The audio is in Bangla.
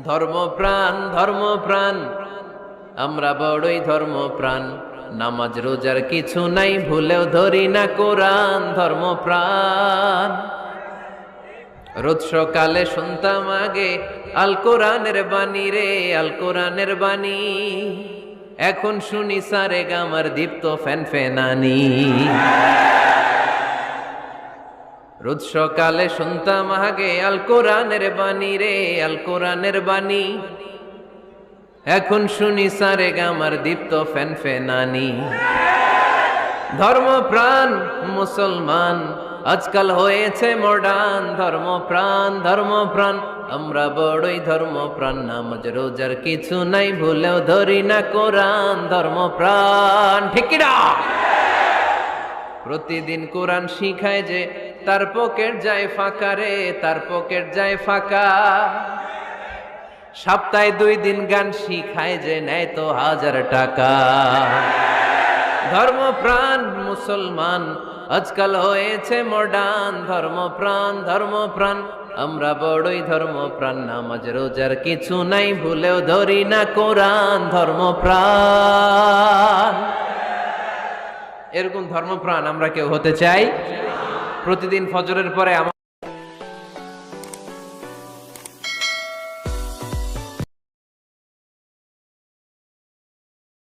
ধর্মপ্রাণ ধর্মপ্রাণ আমরা বড়ই ধর্মপ্রাণ। নামাজ রোজার কিছু নাই, ভুলেও ধরি না কোরআন। ধর্মপ্রাণ রোজ সকালে শুনতাম আগে আল কোরআনের বাণী রে, আল কোরআনের বাণী। এখন শুনি সারে গামার দীপ্ত ফ্যান ফেনানি। রোজ সকালে শুনতাম আগে আল কোরআনের বাণী রে, আল কোরআনের বাণী। এখন শুনি সারে গামার দীপ্ত ফ্যান ফেনানি। ধর্মপ্রাণ মুসলমান আজকাল হয়েছে মডার্ন। ধর্মপ্রাণ ধর্মপ্রাণ আমরা বড়ই ধর্মপ্রাণ। নামাজ রোজার কিছু নাই, ভুলেও ধরি না কোরআন। ধর্মপ্রাণ ঠিক কি না? প্রতিদিন কোরআন শিখায় যে তার পকেট যায় ফাঁকা রে, তার পকেট যায় ফাঁকা। সপ্তাহে 2 দিন গান শিখায় যে নেয় তো 1000 টাকা। ধর্মপ্রাণ মুসলমান আজকাল হয়েছে মডার্ন। ধর্মপ্রাণ ধর্মপ্রাণ আমরা বড়ই ধর্মপ্রাণ। নামাজ রোজার কিছু নাই, ভুলেও ধরি না কোরআন। ধর্মপ্রাণ এরকম ধর্মপ্রাণ আমরা কেউ হতে চাই। প্রতিদিন ফজরের পরে